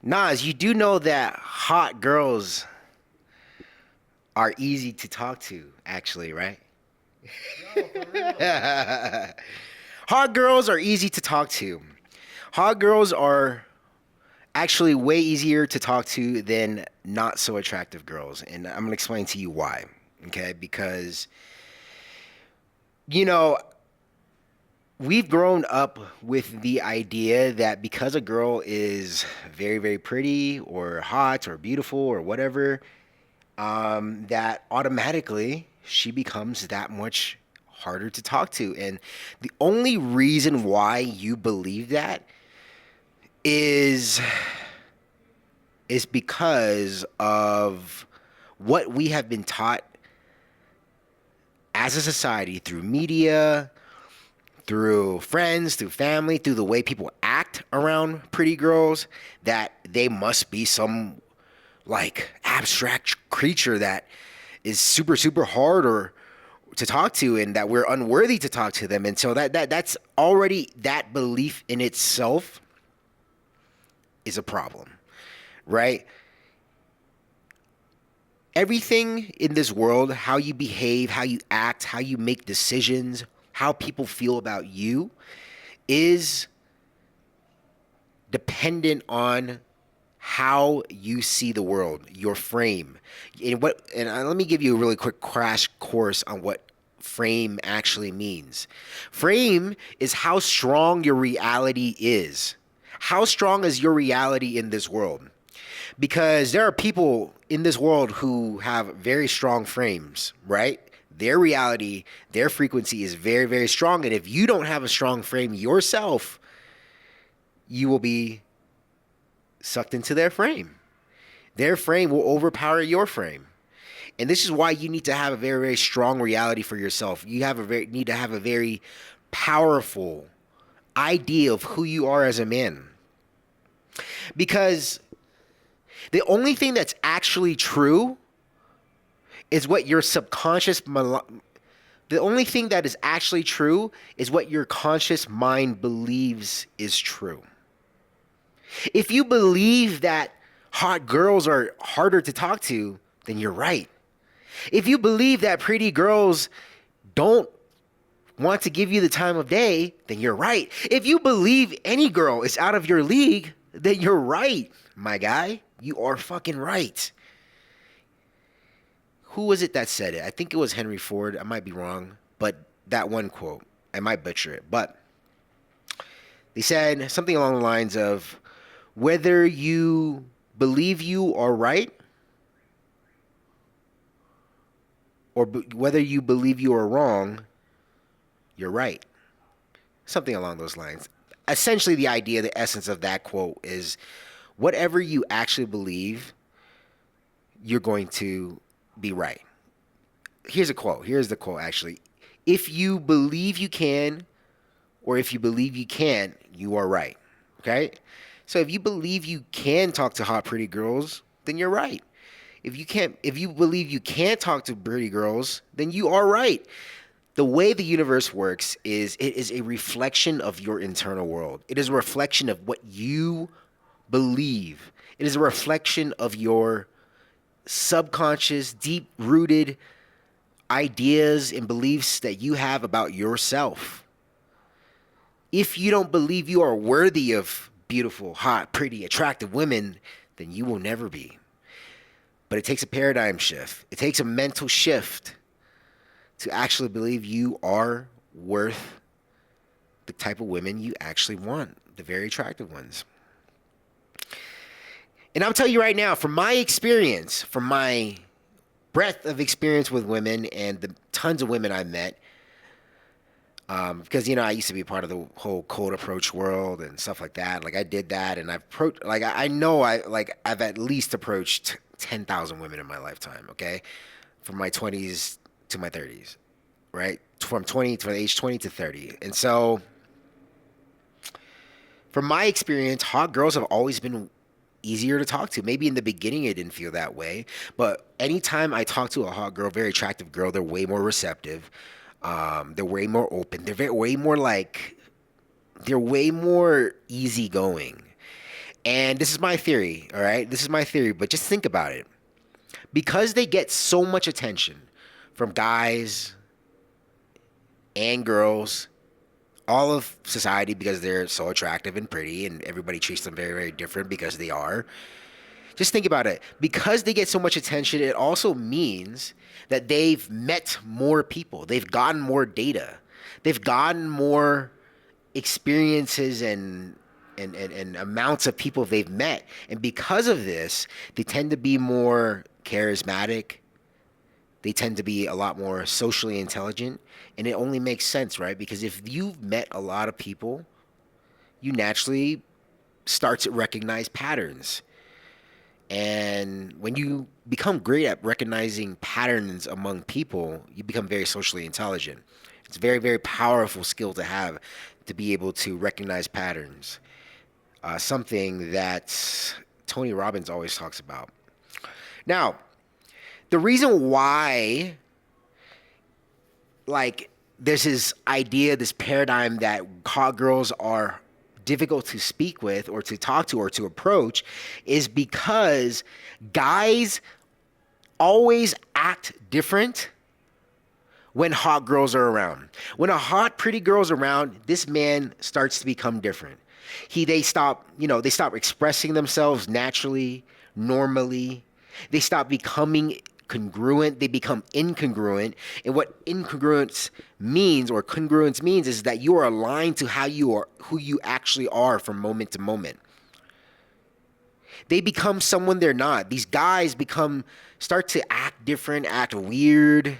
Nas, you do know that hot girls are easy to talk to, actually, right? Yo, for real. Hot girls are easy to talk to. Hot girls are actually way easier to talk to than not so attractive girls. And I'm going to explain to you why. Okay? Because, you know, we've grown up with the idea that because a girl is very, very pretty or hot or beautiful or whatever, that automatically she becomes that much harder to talk to. And the only reason why you believe that is is because of what we have been taught as a society through media, through friends, through family, through the way people act around pretty girls, that they must be some like abstract creature that is super super hard or to talk to, and that we're unworthy to talk to them. And so that's already, that belief in itself is a problem, right? Everything in this world, how you behave, how you act, how you make decisions, how people feel about you, is dependent on how you see the world, your frame. Let me give you a really quick crash course on what frame actually means. Frame is how strong your reality is. How strong is your reality in this world? Because there are people in this world who have very strong frames, right? Their reality, their frequency is very, very strong. And if you don't have a strong frame yourself, you will be sucked into their frame. Their frame will overpower your frame. And this is why you need to have a very, very strong reality for yourself. You need to have a very powerful idea of who you are as a man. Because the only thing that's actually true is what your the only thing that is actually true is what your conscious mind believes is true. If you believe that hot girls are harder to talk to, then you're right. If you believe that pretty girls don't want to give you the time of day, then you're right. If you believe any girl is out of your league, then you're right, my guy. You are fucking right. Who was it that said it? I think it was Henry Ford. I might be wrong, but that one quote, I might butcher it, but they said something along the lines of, whether you believe you are right or whether you believe you are wrong, you're right. Something along those lines. Essentially, the idea, the essence of that quote is, whatever you actually believe, you're going to be right. Here's a quote. Here's the quote, actually. If you believe you can, or if you believe you can't, you are right. Okay? So if you believe you can talk to hot, pretty girls, then you're right. If you believe you can't talk to pretty girls, then you are right. The way the universe works is it is a reflection of your internal world. It is a reflection of what you believe. It is a reflection of your subconscious, deep rooted ideas and beliefs that you have about yourself. If you don't believe you are worthy of beautiful, hot, pretty, attractive women, then you will never be. But it takes a paradigm shift. It takes a mental shift to actually believe you are worth the type of women you actually want, the very attractive ones. And I'll tell you right now, from my experience, from my breadth of experience with women and the tons of women I met, because I used to be a part of the whole cold approach world and stuff like that. Like I did that, and I know I've at least approached 10,000 women in my lifetime. Okay, from my 20s to my 30s, right? From age 20 to 30, and so from my experience, hot girls have always been easier to talk to. Maybe in the beginning it didn't feel that way, but anytime I talk to a hot girl, very attractive girl, they're way more receptive. They're way more open. They're way more easygoing. And this is my theory, all right? This is my theory, but just think about it. Because they get so much attention from guys and girls, all of society, because they're so attractive and pretty, and everybody treats them very, very different because they are. Just think about it. Because they get so much attention, it also means that they've met more people. They've gotten more data. They've gotten more experiences and amounts of people they've met. And because of this, they tend to be more charismatic. They tend to be a lot more socially intelligent. And it only makes sense, right? Because if you've met a lot of people, you naturally start to recognize patterns. And when you become great at recognizing patterns among people, you become very socially intelligent. It's a very, very powerful skill to have to be able to recognize patterns. Something that Tony Robbins always talks about. Now, the reason why, like, there's this idea, this paradigm that hot girls are difficult to speak with or to talk to or to approach is because guys always act different when hot girls are around. When a hot, pretty girl's around, this man starts to become different. They stop, they stop expressing themselves naturally, normally. They stop becoming congruent, they become incongruent. And what incongruence means or congruence means is that you are aligned to how you are, who you actually are from moment to moment. They become someone they're not. These guys start to act different, act weird,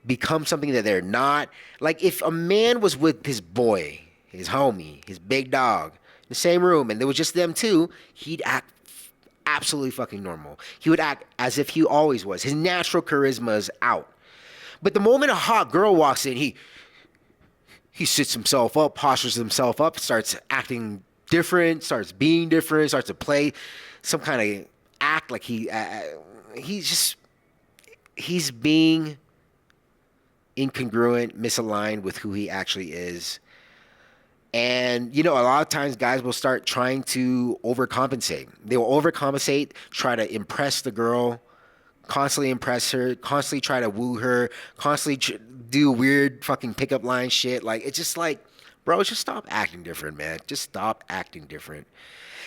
become something that they're not. Like if a man was with his boy, his homie, his big dog, in the same room, and there was just them two, he'd act absolutely fucking normal. He would act as if he always was. His natural charisma is out. But the moment a hot girl walks in, he sits himself up, postures himself up, starts acting different, starts being different, starts to play some kind of act like he's being incongruent, misaligned with who he actually is. And, a lot of times guys will start trying to overcompensate. They will overcompensate, try to impress the girl, constantly impress her, constantly try to woo her, constantly do weird fucking pickup line shit. Like, it's just like, bro, just stop acting different, man. Just stop acting different.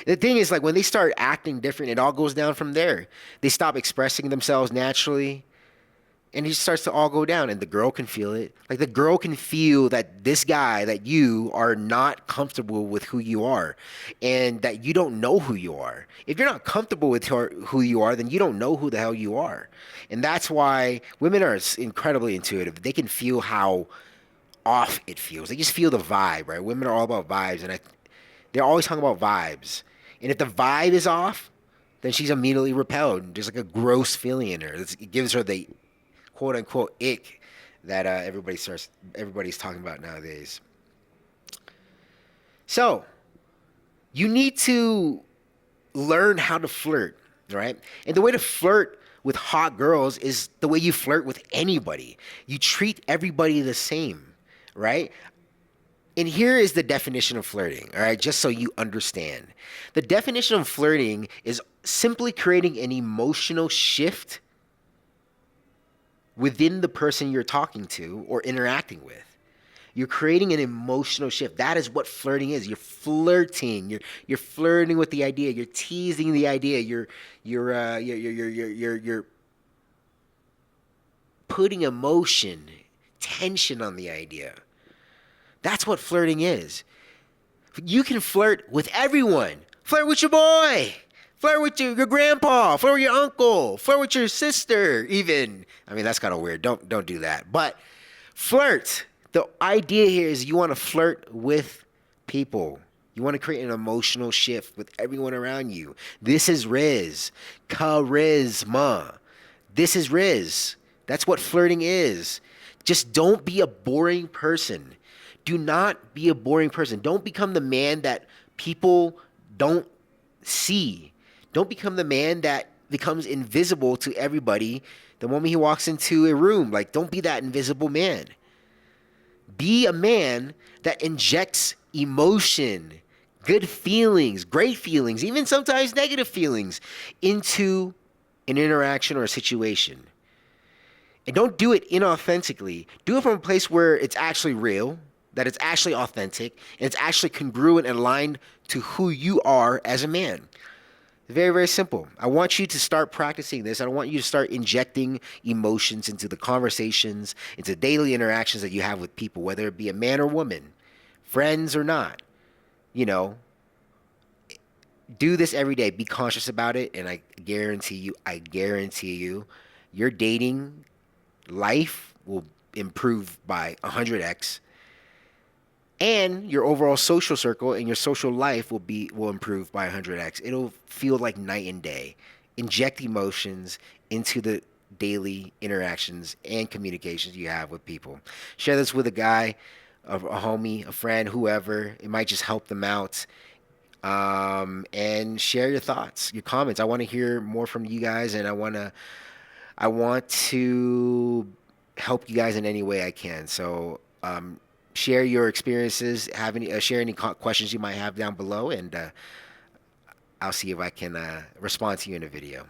The thing is, like, when they start acting different, it all goes down from there. They stop expressing themselves naturally. And it just starts to all go down, and the girl can feel it. Like the girl can feel that this guy, that you are not comfortable with who you are, and that you don't know who you are. If you're not comfortable with who you are, then you don't know who the hell you are. And that's why women are incredibly intuitive. They can feel how off it feels. They just feel the vibe, right? Women are all about vibes, and they're always talking about vibes. And if the vibe is off, then she's immediately repelled. There's like a gross feeling in her. It gives her the quote unquote ick that everybody's talking about nowadays. So you need to learn how to flirt, right? And the way to flirt with hot girls is the way you flirt with anybody. You treat everybody the same, right? And here is the definition of flirting, all right, just so you understand. The definition of flirting is simply creating an emotional shift within the person you're talking to or interacting with. You're creating an emotional shift. That is what flirting is. You're flirting. You're flirting with the idea. You're teasing the idea. You're putting emotion, tension on the idea. That's what flirting is. You can flirt with everyone. Flirt with your boy. Flirt with your grandpa. Flirt with your uncle. Flirt with your sister, even. I mean, that's kind of weird. Don't do that. But flirt. The idea here is you want to flirt with people. You want to create an emotional shift with everyone around you. This is Riz. Charisma. This is Riz. That's what flirting is. Just don't be a boring person. Do not be a boring person. Don't become the man that people don't see. Don't become the man that becomes invisible to everybody the moment he walks into a room. Like, don't be that invisible man. Be a man that injects emotion, good feelings, great feelings, even sometimes negative feelings into an interaction or a situation. And don't do it inauthentically. Do it from a place where it's actually real, that it's actually authentic, and it's actually congruent and aligned to who you are as a man. Very, very simple. I want you to start practicing this. I want you to start injecting emotions into the conversations, into daily interactions that you have with people, whether it be a man or woman, friends or not. You know, do this every day. Be conscious about it, and I guarantee you, your dating life will improve by 100x, and your overall social circle and your social life will improve by 100x. It'll feel like night and day. Inject emotions into the daily interactions and communications you have with people. Share this with a guy, a homie, a friend, whoever. It might just help them out. And share your thoughts, your comments. I want to hear more from you guys, and I want to help you guys in any way I can. So share your experiences, share any questions you might have down below, and I'll see if I can respond to you in a video.